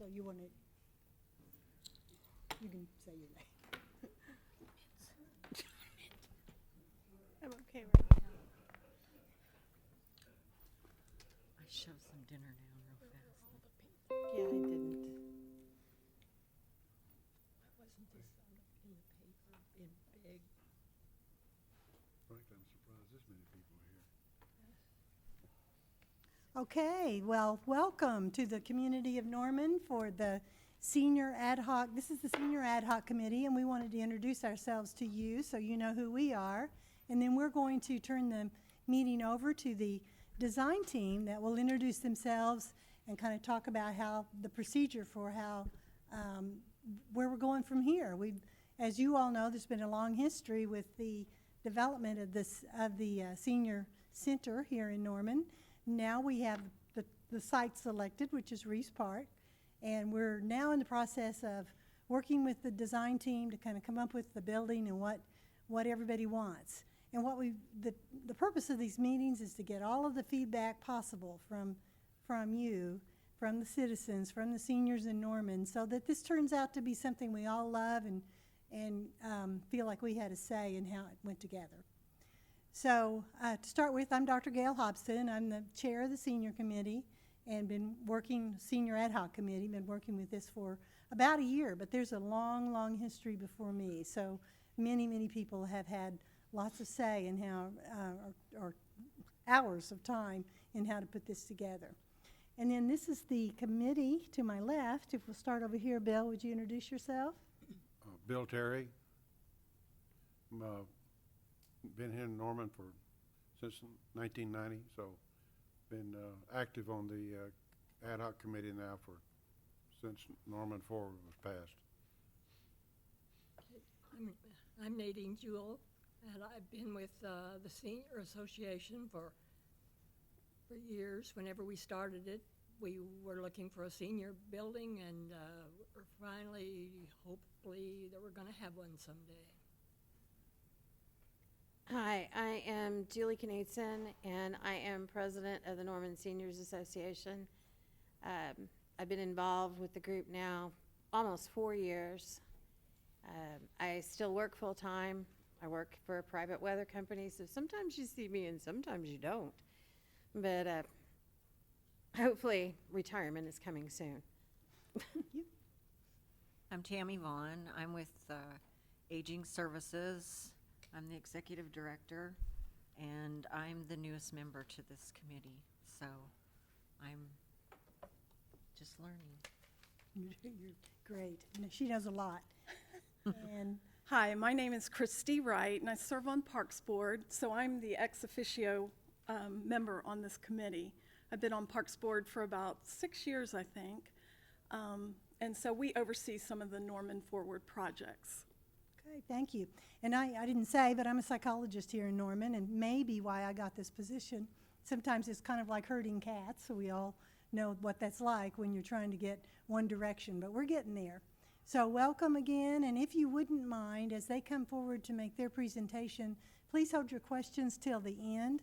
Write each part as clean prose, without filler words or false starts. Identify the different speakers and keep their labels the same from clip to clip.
Speaker 1: So you want to, you can say your name.
Speaker 2: I'm okay right now.
Speaker 3: I shoved some dinner down real fast.
Speaker 2: Yeah, I didn't.
Speaker 3: Why wasn't this in the paper in big?
Speaker 4: Frankly, I'm surprised this many people are here.
Speaker 1: Okay, well, welcome to the community of Norman for the Senior Ad Hoc. This is the Senior Ad Hoc Committee, and we wanted to introduce ourselves to you so you know who we are. And then we're going to turn the meeting over to the design team that will introduce themselves and kind of talk about how the procedure for how where we're going from here. As you all know, there's been a long history with the development of the senior center here in Norman. Now we have the site selected, which is Reese Park, and we're now in the process of working with the design team to kind of come up with the building and what everybody wants. And the purpose of these meetings is to get all of the feedback possible from you, from the citizens, from the seniors in Norman, so that this turns out to be something we all love and feel like we had a say in how it went together. So to start with, I'm Dr. Gail Hobson. I'm the chair of the senior committee and senior ad hoc committee, been working with this for about a year, but there's a long, long history before me. So many, many people have had lots of say in how, or hours of time in how to put this together. And then this is the committee to my left. If we'll start over here, Bill, would you introduce yourself?
Speaker 4: Bill Terry. Been here in Norman since 1990, so been active on the ad hoc committee now since Norman 4 was passed.
Speaker 3: I'm Nadine Jewell, and I've been with the Senior Association for years. Whenever we started it, we were looking for a senior building, and we're finally, hopefully, that we're going to have one someday.
Speaker 2: Hi, I am Julie Knudsen, and I am president of the Norman Seniors Association. I've been involved with the group now almost 4 years. I still work full-time. I work for a private weather company, so sometimes you see me and sometimes you don't. But hopefully retirement is coming soon.
Speaker 3: I'm Tammy Vaughn. I'm with Aging Services. I'm the executive director, and I'm the newest member to this committee, so I'm just learning.
Speaker 1: You're great. She knows a lot. And
Speaker 5: Hi, my name is Christy Wright, and I serve on Parks Board, so I'm the ex officio member on this committee. I've been on Parks Board for about 6 years, I think, and so we oversee some of the Norman Forward projects.
Speaker 1: okay, thank you. And I didn't say, but I'm a psychologist here in Norman, and maybe why I got this position. Sometimes it's kind of like herding cats, so we all know what that's like when you're trying to get one direction, but we're getting there. So welcome again, and if you wouldn't mind, as they come forward to make their presentation, please hold your questions till the end.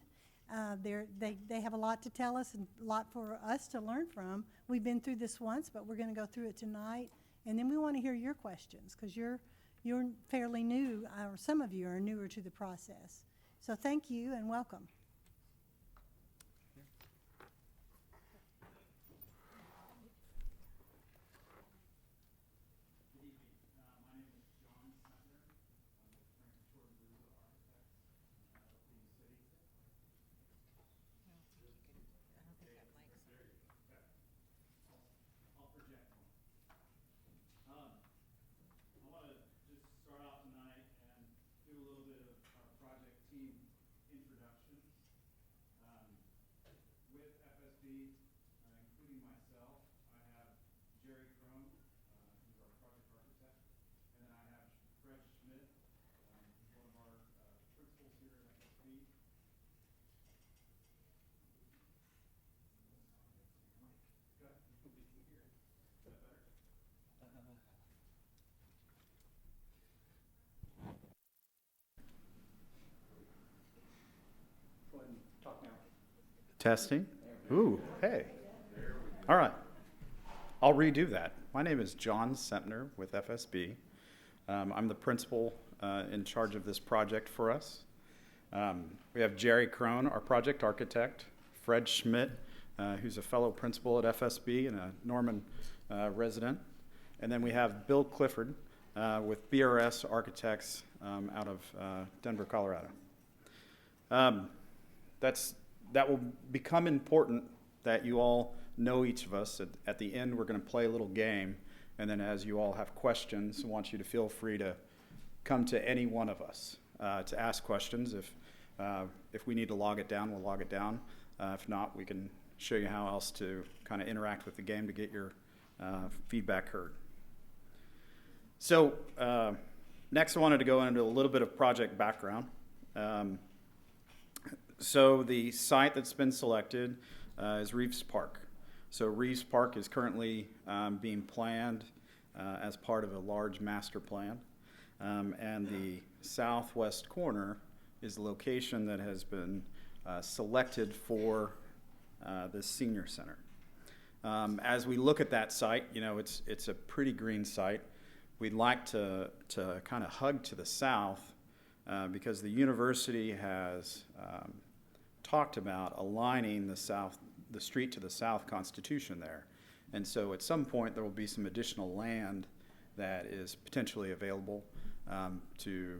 Speaker 1: They have a lot to tell us and a lot for us to learn from. We've been through this once, but we're going to go through it tonight, and then we want to hear your questions because you're fairly new, or some of you are newer to the process. So thank you and welcome.
Speaker 6: Testing. Ooh, hey. All right. I'll redo that. My name is John Sempner with FSB. I'm the principal in charge of this project for us. We have Jerry Crone, our project architect, Fred Schmidt, who's a fellow principal at FSB and a Norman resident. And then we have Bill Clifford with BRS Architects out of Denver, Colorado. That will become important that you all know each of us. At the end, we're going to play a little game. And then as you all have questions, I want you to feel free to come to any one of us to ask questions. If we need to log it down, we'll log it down. If not, we can show you how else to kind of interact with the game to get your feedback heard. So next I wanted to go into a little bit of project background. So the site that's been selected is Reeves Park. So Reeves Park is currently being planned as part of a large master plan. And the southwest corner is the location that has been selected for the senior center. As we look at that site, you know, it's a pretty green site. We'd like to kind of hug to the south because the university has talked about aligning the street to the south Constitution there. And so at some point there will be some additional land that is potentially available to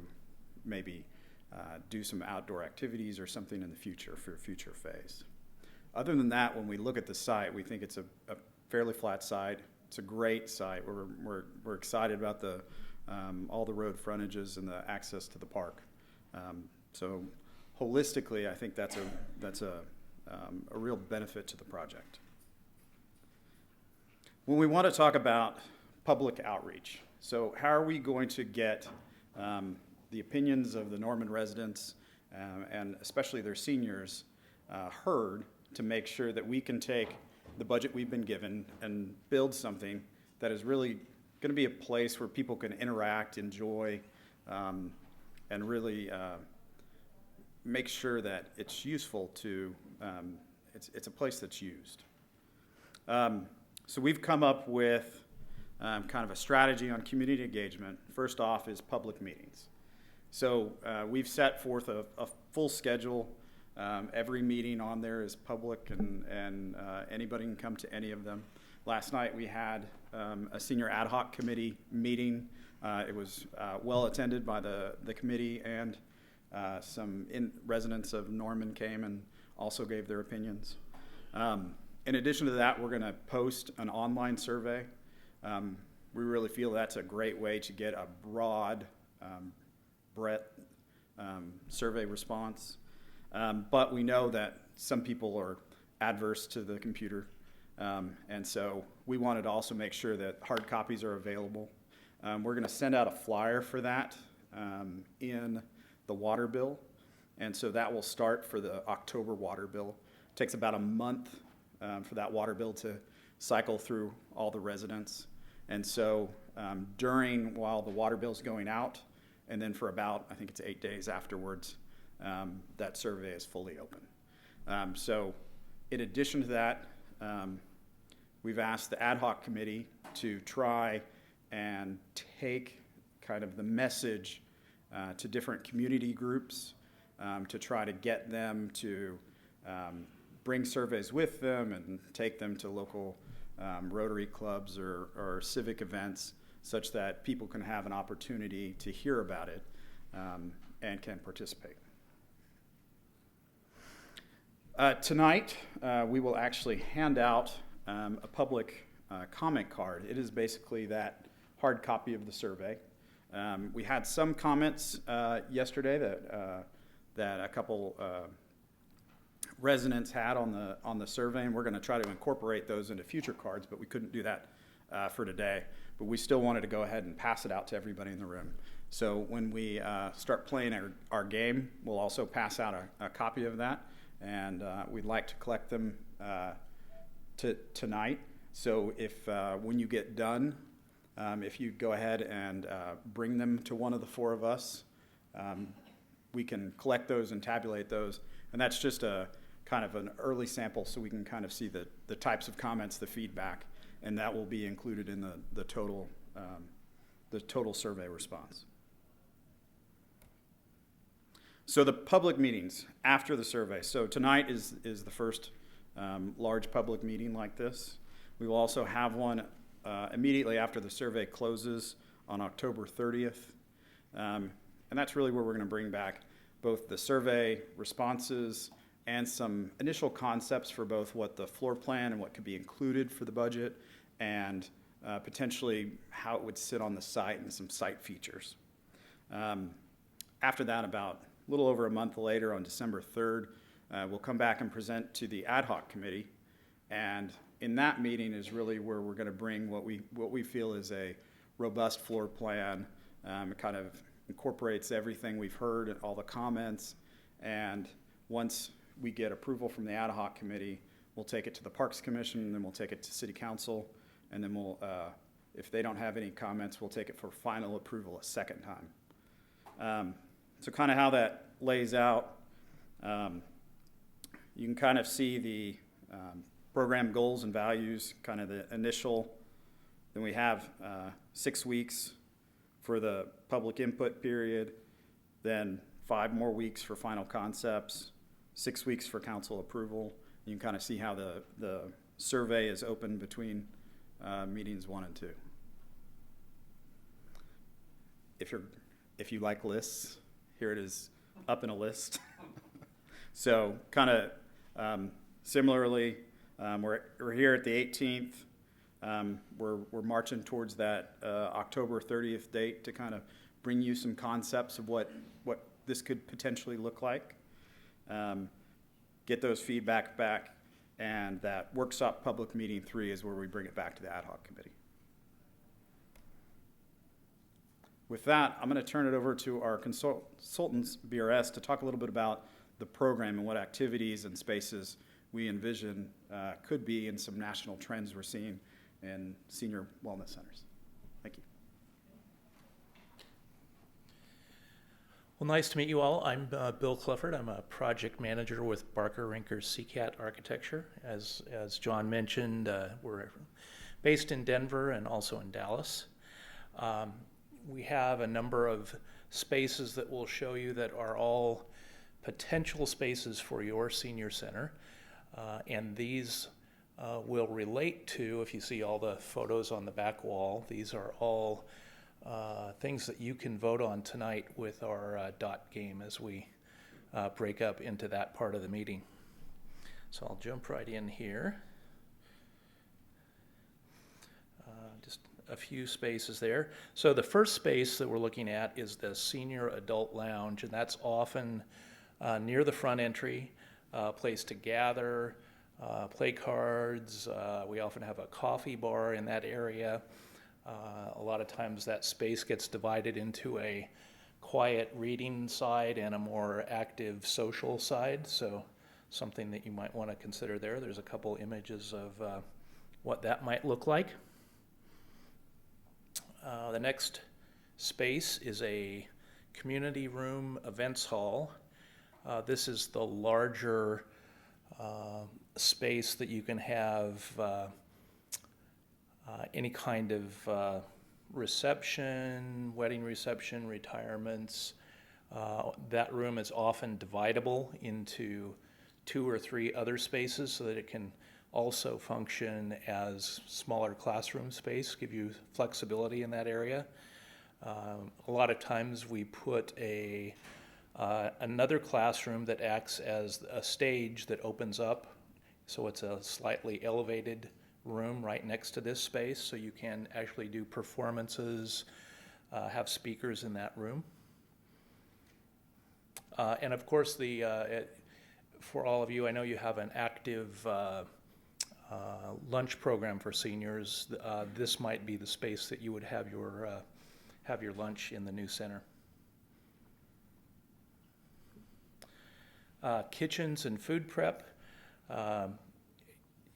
Speaker 6: maybe do some outdoor activities or something in the future for a future phase. Other than that, when we look at the site, we think it's a fairly flat site. It's a great site. We're excited about all the road frontages and the access to the park. So holistically, I think that's a real benefit to the project. When we want to talk about public outreach, so how are we going to get the opinions of the Norman residents and especially their seniors heard to make sure that we can take the budget we've been given and build something that is really going to be a place where people can interact, enjoy, and really make sure that it's useful to, it's a place that's used. So we've come up with kind of a strategy on community engagement. First off is public meetings. So we've set forth a full schedule. Every meeting on there is public and anybody can come to any of them. Last night we had a senior ad hoc committee meeting. It was well attended by the committee, and some residents of Norman came and also gave their opinions. In addition to that, we're going to post an online survey. We really feel that's a great way to get a broad breadth survey response. But we know that some people are adverse to the computer. And so we wanted to also make sure that hard copies are available. We're going to send out a flyer for that in the water bill. And so that will start for the October water bill. It takes about a month for that water bill to cycle through all the residents. And so while the water bill's going out, and then for about, I think it's 8 days afterwards, that survey is fully open. So in addition to that, we've asked the ad hoc committee to try and take kind of the message to different community groups to try to get them to bring surveys with them and take them to local Rotary clubs or civic events such that people can have an opportunity to hear about it and can participate. Tonight, we will actually hand out a public comment card. It is basically that hard copy of the survey. We had some comments yesterday that a couple residents had on the survey, and we're going to try to incorporate those into future cards, but we couldn't do that for today. But we still wanted to go ahead and pass it out to everybody in the room. So when we start playing our game, we'll also pass out a copy of that, and we'd like to collect them tonight. So if when you get done, if you go ahead and bring them to one of the four of us, we can collect those and tabulate those. And that's just a kind of an early sample so we can kind of see the types of comments, the feedback, and that will be included in the total survey response. So the public meetings after the survey. So tonight is the first large public meeting like this. We will also have one immediately after the survey closes on October 30th. And that's really where we're going to bring back both the survey responses and some initial concepts for both what the floor plan and what could be included for the budget, and potentially how it would sit on the site and some site features. After that, about a little over a month later, on December 3rd, we'll come back and present to the ad hoc committee. And in that meeting is really where we're going to bring what we feel is a robust floor plan. It kind of incorporates everything we've heard and all the comments. And once we get approval from the ad hoc committee, we'll take it to the Parks Commission, and then we'll take it to City Council, and then we'll, if they don't have any comments, we'll take it for final approval a second time. So kind of how that lays out, you can kind of see the program goals and values, kind of the initial. Then we have 6 weeks for the public input period, then 5 more weeks for final concepts, 6 weeks for council approval. You can kind of see how the survey is open between meetings 1 and 2. If you like lists, here it is up in a list. So kind of similarly, we're here at the 18th. We're marching towards that October 30th date to kind of bring you some concepts of what this could potentially look like. Get those feedback back, and that workshop public meeting 3 is where we bring it back to the ad hoc committee. With that, I'm going to turn it over to our consultants, BRS, to talk a little bit about the program and what activities and spaces we envision could be in some national trends we're seeing in senior wellness centers. Thank you.
Speaker 7: Well, nice to meet you all. I'm Bill Clifford. I'm a project manager with Barker Rinker CCAT Architecture. As John mentioned, we're based in Denver and also in Dallas. We have a number of spaces that we'll show you that are all potential spaces for your senior center. And these will relate to, if you see all the photos on the back wall, these are all things that you can vote on tonight with our dot game as we break up into that part of the meeting. So I'll jump right in here. Just a few spaces there. So the first space that we're looking at is the senior adult lounge, and that's often near the front entry, place to gather, play cards. We often have a coffee bar in that area. A lot of times that space gets divided into a quiet reading side and a more active social side, so something that you might want to consider there. There's a couple images of what that might look like. The next space is a community room events hall. This is the larger space that you can have any kind of reception, wedding reception, retirements. That room is often dividable into 2 or 3 other spaces so that it can also function as smaller classroom space, give you flexibility in that area. A lot of times we put another classroom that acts as a stage that opens up, so it's a slightly elevated room right next to this space, so you can actually do performances, have speakers in that room. And of course, for all of you, I know you have an active lunch program for seniors. This might be the space that you would have your lunch in the new center. Kitchens and food prep.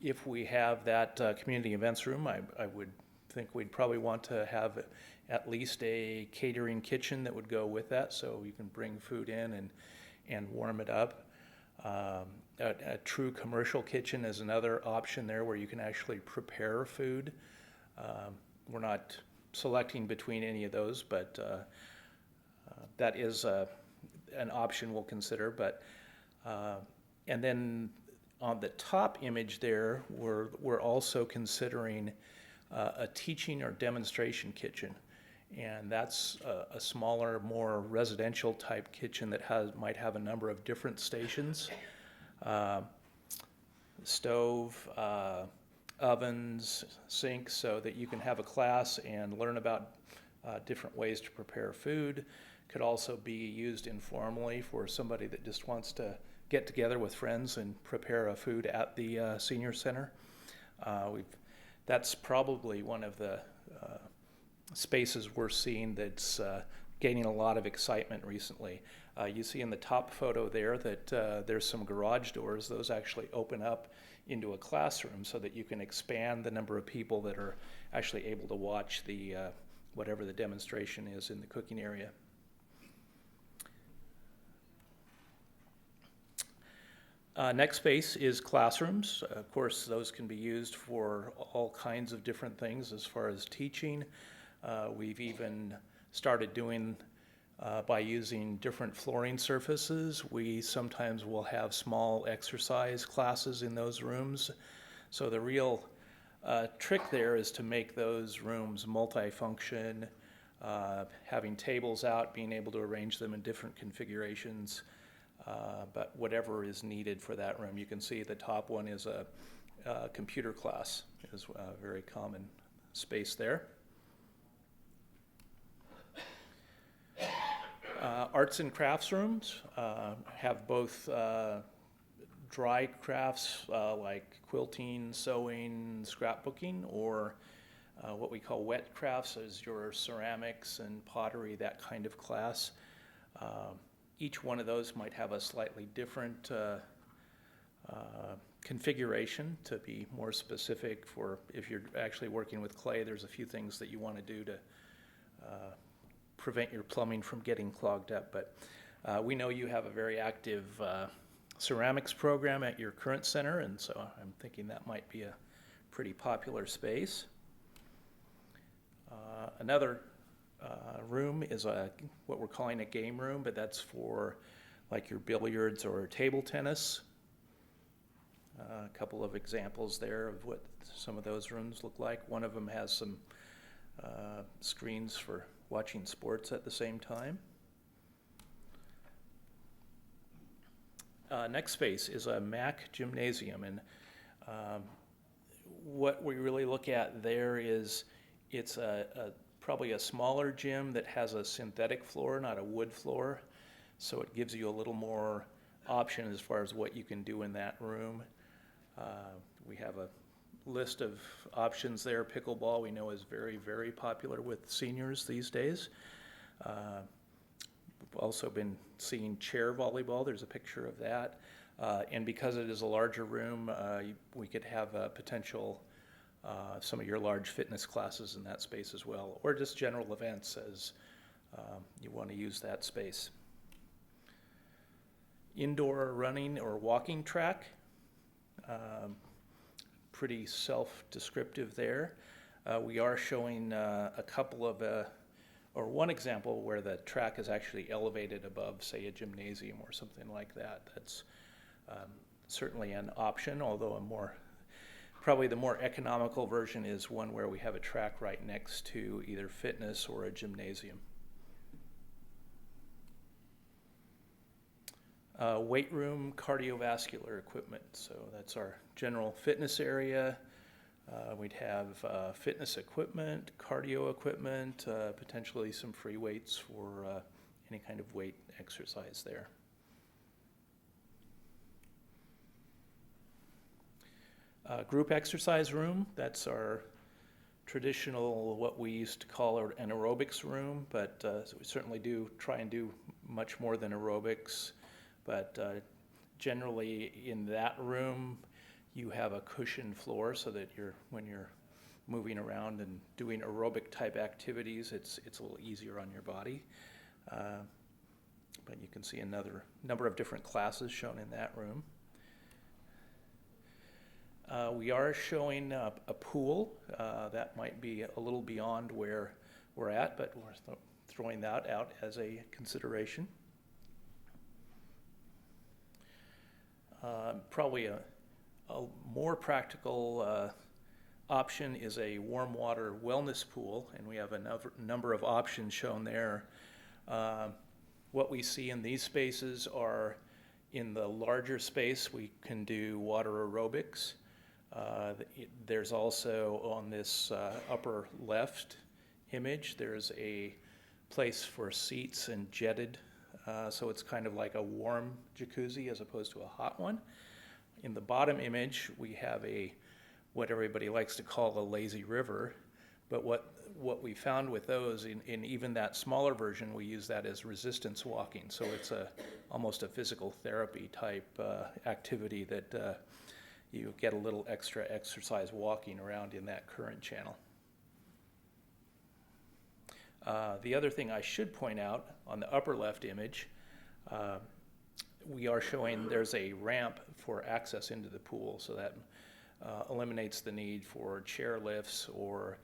Speaker 7: If we have that community events room, I would think we'd probably want to have at least a catering kitchen that would go with that, so you can bring food in and warm it up. A true commercial kitchen is another option there where you can actually prepare food. We're not selecting between any of those, but that is an option we'll consider. But and then on the top image there, we're also considering a teaching or demonstration kitchen. And that's a smaller, more residential type kitchen that might have a number of different stations, stove, ovens, sinks, so that you can have a class and learn about different ways to prepare food. Could also be used informally for somebody that just wants to get together with friends and prepare a food at the senior center. That's probably one of the spaces we're seeing that's gaining a lot of excitement recently. You see in the top photo there that there's some garage doors. Those actually open up into a classroom so that you can expand the number of people that are actually able to watch the whatever the demonstration is in the cooking area. Next space is classrooms. Of course, those can be used for all kinds of different things as far as teaching. We've even started doing by using different flooring surfaces. We sometimes will have small exercise classes in those rooms. So the real trick there is to make those rooms multifunction, having tables out, being able to arrange them in different configurations, but whatever is needed for that room. You can see the top one is a computer class, is a very common space there. Arts and crafts rooms have both dry crafts like quilting, sewing, scrapbooking, or what we call wet crafts as your ceramics and pottery, that kind of class. Each one of those might have a slightly different configuration to be more specific for if you're actually working with clay. There's a few things that you want to do to prevent your plumbing from getting clogged up. But we know you have a very active ceramics program at your current center, and so I'm thinking that might be a pretty popular space. Another room is what we're calling a game room, but that's for like your billiards or table tennis. A couple of examples there of what some of those rooms look like. One of them has some screens for watching sports at the same time. Next space is a MAC Gymnasium, and what we really look at there is it's probably a smaller gym that has a synthetic floor, not a wood floor, so it gives you a little more option as far as what you can do in that room. We have a list of options there. Pickleball we know is very, very popular with seniors these days. We've also been seeing chair volleyball. There's a picture of that. And because it is a larger room, we could have a potential some of your large fitness classes in that space as well, or just general events as you want to use that space. Indoor running or walking track, pretty self-descriptive there. We are showing a couple of, or one example where the track is actually elevated above, say, a gymnasium or something like that. That's certainly an option, although probably the more economical version is one where we have a track right next to either fitness or a gymnasium. Weight room, cardiovascular equipment. So that's our general fitness area. We'd have fitness equipment, cardio equipment, potentially some free weights for any kind of weight exercise there. Group exercise room, that's our traditional, what we used to call an aerobics room, but so we certainly do try and do much more than aerobics. But generally in that room, you have a cushioned floor so that when you're moving around and doing aerobic type activities, it's a little easier on your body. but you can see another number of different classes shown in that room. We are showing a pool. That might be a little beyond where we're at, but we're throwing that out as a consideration. Probably a more practical option is a warm water wellness pool, and we have a number of options shown there. What we see in these spaces are, in the larger space, we can do water aerobics. There's also, on this upper left image, there's a place for seats and jetted, so it's kind of like a warm jacuzzi as opposed to a hot one. In the bottom image, we have what everybody likes to call a lazy river, but what we found with those, in even that smaller version, we use that as resistance walking, so it's almost a physical therapy type activity that you get a little extra exercise walking around in that current channel. The other thing I should point out, on the upper left image, we are showing there's a ramp for access into the pool, so that eliminates the need for chair lifts, or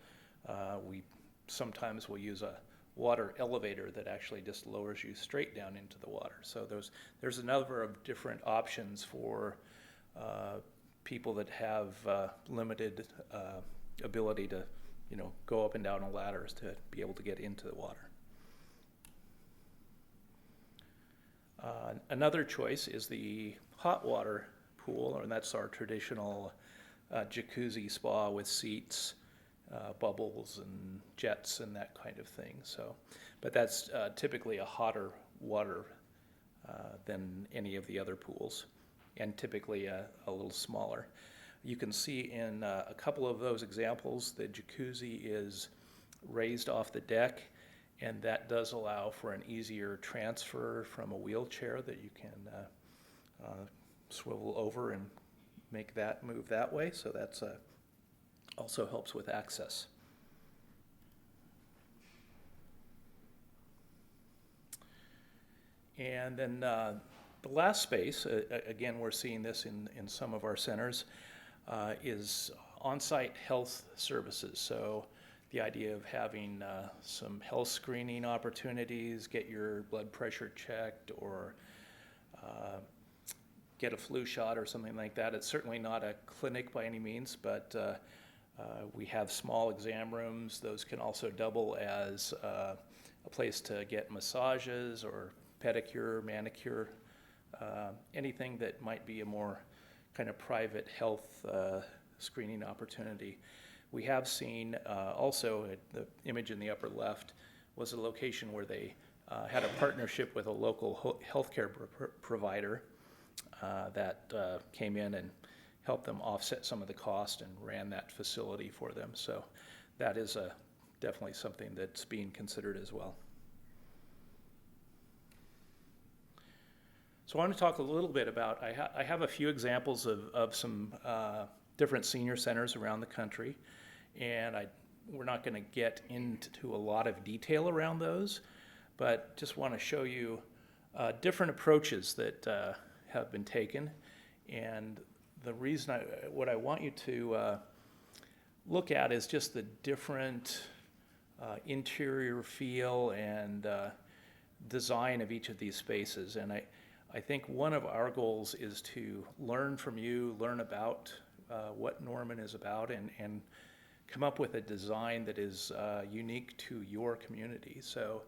Speaker 7: we sometimes will use a water elevator that actually just lowers you straight down into the water. So there's a number of different options for people that have limited ability to, go up and down a ladder to be able to get into the water. Another choice is the hot water pool, and that's our traditional jacuzzi spa with seats, bubbles and jets and that kind of thing. So, but that's typically a hotter water than any of the other pools, and typically a little smaller. You can see in a couple of those examples, the jacuzzi is raised off the deck, and that does allow for an easier transfer from a wheelchair that you can swivel over and make that move that way. So that's also helps with access. And then the last space, again, we're seeing this in some of our centers, is on-site health services. So the idea of having some health screening opportunities, get your blood pressure checked, or get a flu shot or something like that. It's certainly not a clinic by any means, but we have small exam rooms. Those can also double as a place to get massages or pedicure, manicure, anything that might be a more kind of private health screening opportunity. We have seen also, the image in the upper left was a location where they had a partnership with a local healthcare provider that came in and helped them offset some of the cost and ran that facility for them. So that is definitely something that's being considered as well. So I want to talk a little bit about, I have a few examples of some different senior centers around the country, and we're not going to get into a lot of detail around those, but just want to show you different approaches that have been taken. And the reason what I want you to look at is just the different interior feel and design of each of these spaces. And I think one of our goals is to learn from you, learn about what Norman is about, and come up with a design that is unique to your community. So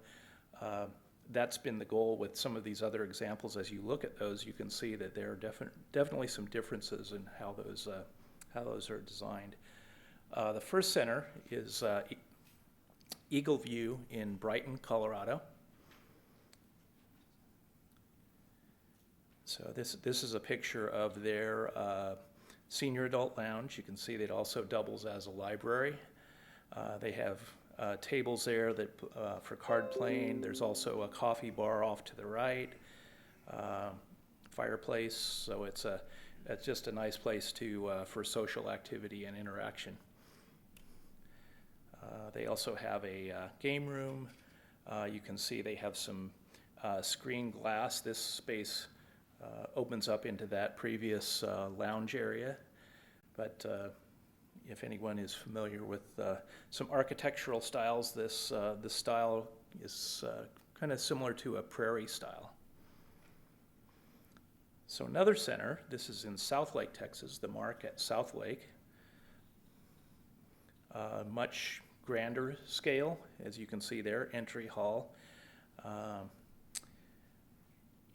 Speaker 7: that's been the goal with some of these other examples. As you look at those, you can see that there are definitely some differences in how those are designed. The first center is Eagle View in Brighton, Colorado. So this is a picture of their senior adult lounge. You can see that it also doubles as a library. They have tables there that for card playing. There's also a coffee bar off to the right, fireplace. So it's just a nice place for social activity and interaction. They also have a game room. You can see they have some screened glass. This space opens up into that previous lounge area. But if anyone is familiar with some architectural styles, this style is kind of similar to a prairie style. So another center, this is in Southlake, Texas, the Mark at Southlake. Much grander scale, as you can see there, entry hall.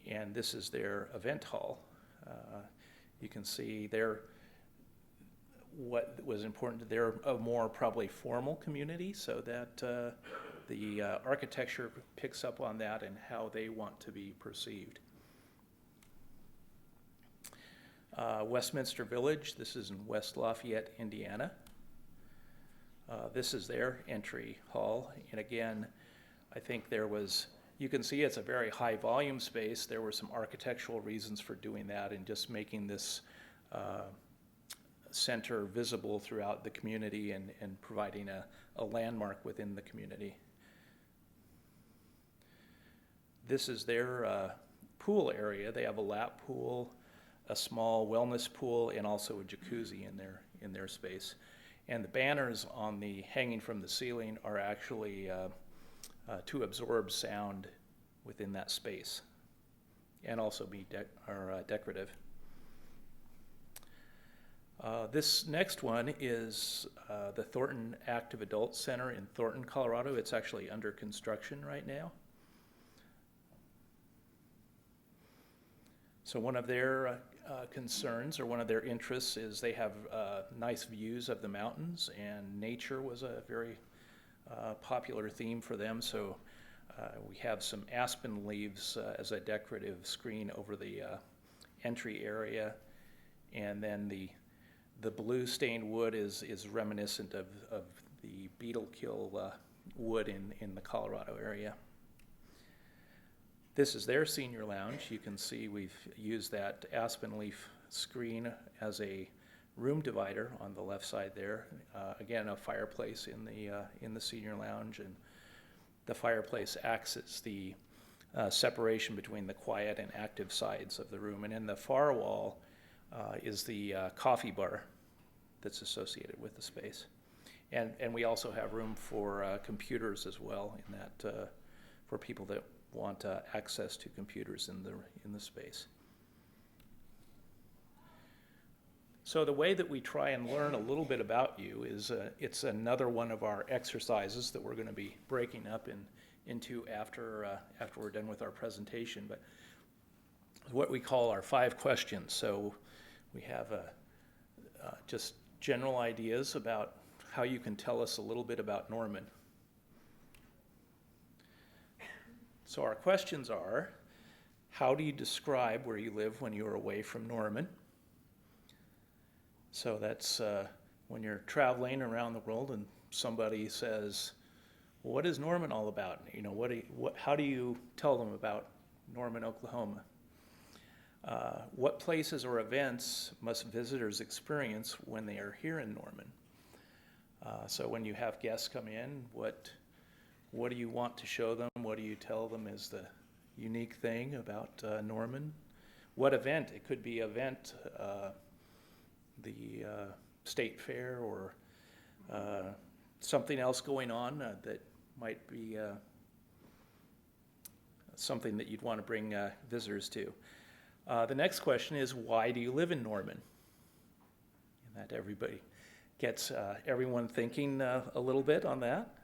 Speaker 7: And this is their event hall. You can see there what was important. They're a more probably formal community, so that the architecture picks up on that and how they want to be perceived. Westminster Village, this is in West Lafayette, Indiana. This is their entry hall, and again, I think there was, you can see it's a very high volume space. There were some architectural reasons for doing that and just making this center visible throughout the community and providing a landmark within the community. This is their pool area. They have a lap pool, a small wellness pool, and also a jacuzzi in their space. And the banners on the hanging from the ceiling are actually to absorb sound within that space, and also be decorative. This next one is the Thornton Active Adult Center in Thornton, Colorado. It's actually under construction right now. So one of their concerns, or one of their interests, is they have nice views of the mountains, and nature was a very popular theme for them. So we have some aspen leaves as a decorative screen over the entry area, and then the blue stained wood is reminiscent of the beetle kill wood in the Colorado area. This is their senior lounge. You can see we've used that aspen leaf screen as a room divider on the left side there. Again, a fireplace in the senior lounge, and the fireplace acts as the separation between the quiet and active sides of the room. And in the far wall is the coffee bar that's associated with the space. And we also have room for computers as well in that for people that want access to computers in the space. So the way that we try and learn a little bit about you is it's another one of our exercises that we're going to be breaking up into after we're done with our presentation. But what we call our 5 questions. So we have just general ideas about how you can tell us a little bit about Norman. So our questions are, how do you describe where you live when you're away from Norman? So that's when you're traveling around the world and somebody says, well, what is Norman all about? You know, how do you tell them about Norman, Oklahoma? What places or events must visitors experience when they are here in Norman? So when you have guests come in, what do you want to show them? What do you tell them is the unique thing about Norman? What event? It could be event, the state fair, or something else going on that might be something that you'd want to bring visitors to. The next question is, why do you live in Norman? And that everybody gets everyone thinking a little bit on that.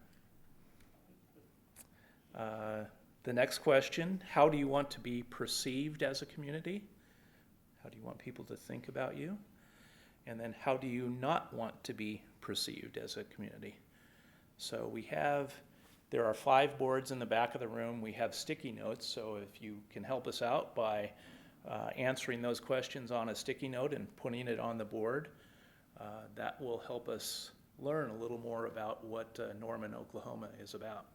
Speaker 7: The next question, how do you want to be perceived as a community? How do you want people to think about you? And then how do you not want to be perceived as a community? So there are 5 boards in the back of the room. We have sticky notes, so if you can help us out by answering those questions on a sticky note and putting it on the board, that will help us learn a little more about what Norman, Oklahoma is about.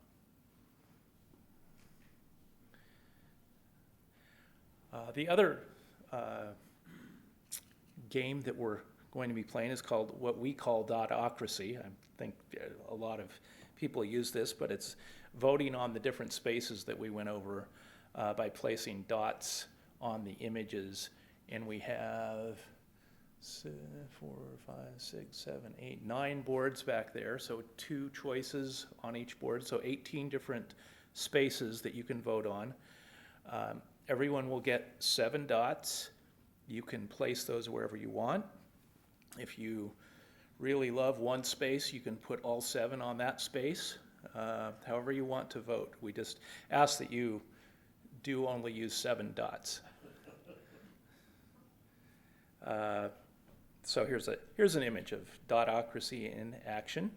Speaker 7: The other game that we're going to be playing is called what we call Dotocracy. I think a lot of people use this, but it's voting on the different spaces that we went over by placing dots on the images. And we have 4, 5, 6, 7, 8, 9 boards back there, so 2 choices on each board, so 18 different spaces that you can vote on. Everyone will get 7 dots. You can place those wherever you want. If you really love one space, you can put all 7 on that space, however you want to vote. We just ask that you do only use 7 dots. So here's an image of dotocracy in action.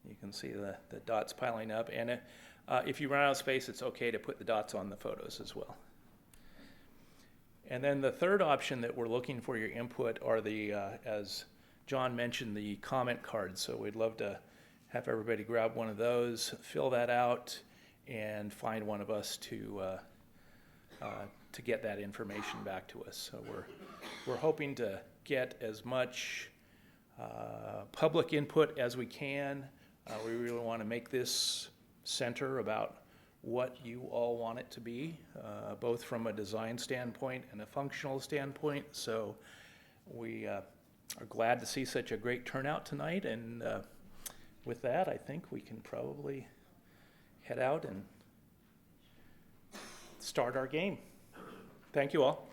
Speaker 7: You can see the dots piling up, and if you run out of space, it's okay to put the dots on the photos as well. And then the third option that we're looking for your input are the, as John mentioned, the comment cards. So we'd love to have everybody grab one of those, fill that out, and find one of us to get that information back to us. So we're hoping to get as much public input as we can. We really want to make this center about what you all want it to be, both from a design standpoint and a functional standpoint. So we are glad to see such a great turnout tonight, and with that, I think we can probably head out and start our game. Thank you all.